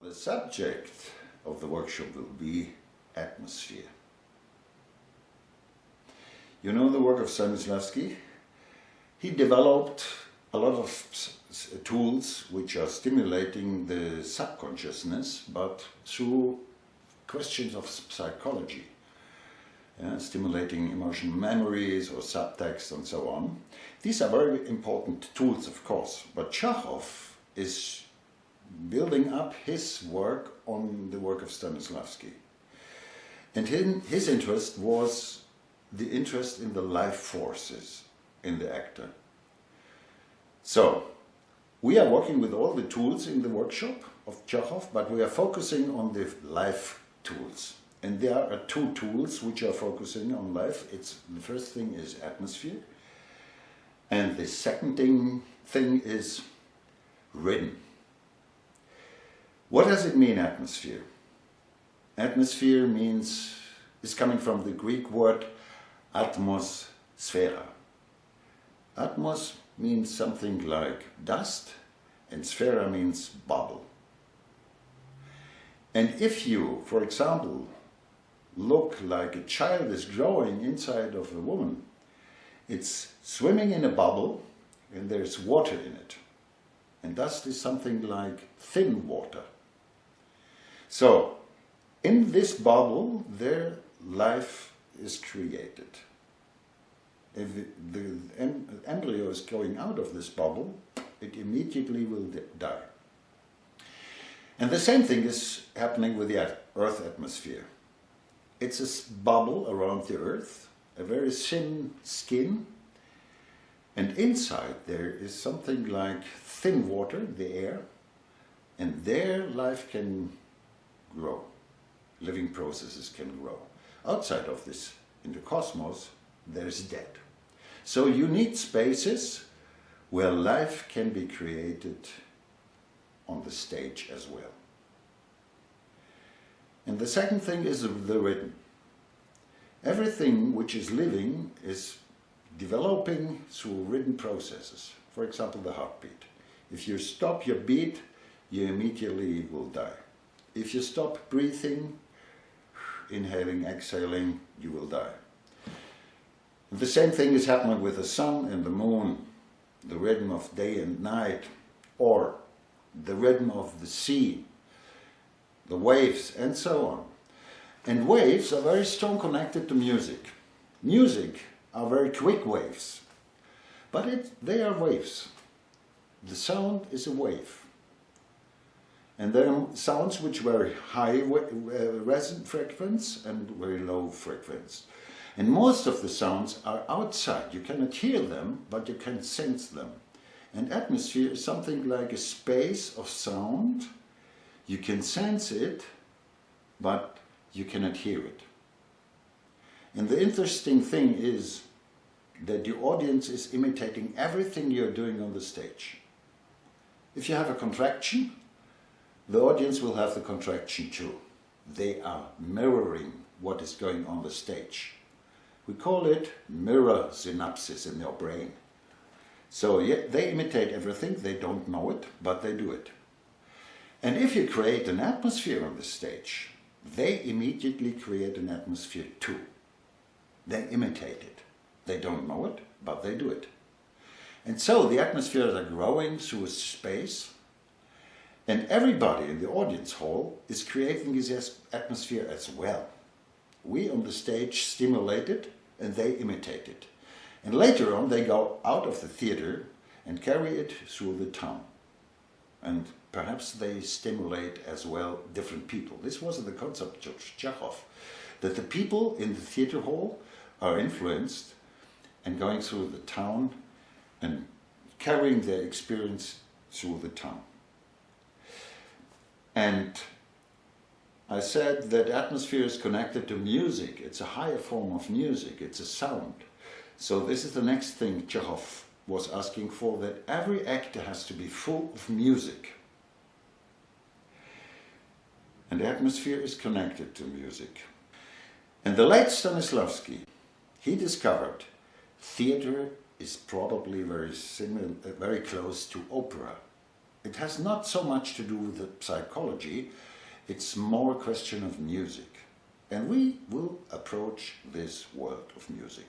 The subject of the workshop will be atmosphere. You know the work of Stanislavski? He developed a lot of tools which are stimulating the subconsciousness, but through questions of psychology. Stimulating emotional memories or subtext and so on. These are very important tools, of course, but Chekhov is building up his work on the work of Stanislavski. And his interest was the interest in the life forces in the actor. So, we are working with all the tools in the workshop of Chekhov, but we are focusing on the life tools. And there are two tools which are focusing on life. The first thing is atmosphere, and the second thing is rhythm. What does it mean, atmosphere? Atmosphere is coming from the Greek word atmos, sphera. Atmos means something like dust, and sphera means bubble. And if you, for example, look like a child is growing inside of a woman, it's swimming in a bubble and there's water in it. And dust is something like thin water. So, in this bubble, their life is created. If the embryo is going out of this bubble, it immediately will die. And the same thing is happening with the Earth atmosphere. It's a bubble around the Earth, a very thin skin, and inside there is something like thin water, the air, and there life can grow. Living processes can grow. Outside of this, in the cosmos, there's dead. So you need spaces where life can be created on the stage as well. And the second thing is the rhythm. Everything which is living is developing through rhythm processes. For example, the heartbeat. If you stop your beat, you immediately will die. If you stop breathing, inhaling, exhaling, you will die. The same thing is happening with the sun and the moon, the rhythm of day and night, or the rhythm of the sea, the waves, and so on. And waves are very strong connected to music. Music are very quick waves, but they are waves. The sound is a wave. And there are sounds which are very high resonant frequency and very low frequency. And most of the sounds are outside. You cannot hear them, but you can sense them. And atmosphere is something like a space of sound. You can sense it, but you cannot hear it. And the interesting thing is that the audience is imitating everything you're doing on the stage. If you have a contraction, the audience will have the contraction too. They are mirroring what is going on the stage. We call it mirror synapses in your brain. So yeah, they imitate everything, they don't know it, but they do it. And if you create an atmosphere on the stage, they immediately create an atmosphere too. They imitate it. They don't know it, but they do it. And so the atmospheres are growing through space, and everybody in the audience hall is creating this atmosphere as well. We on the stage stimulate it, and they imitate it. And later on they go out of the theater and carry it through the town. And perhaps they stimulate as well different people. This was the concept of Chekhov, that the people in the theater hall are influenced and going through the town and carrying their experience through the town. And I said that atmosphere is connected to music. It's a higher form of music. It's a sound. So this is the next thing Chekhov was asking for, that every actor has to be full of music. And the atmosphere is connected to music. And the late Stanislavski, he discovered theater is probably very close to opera. it has not so much to do with the psychology, it's more a question of music. And we will approach this world of music.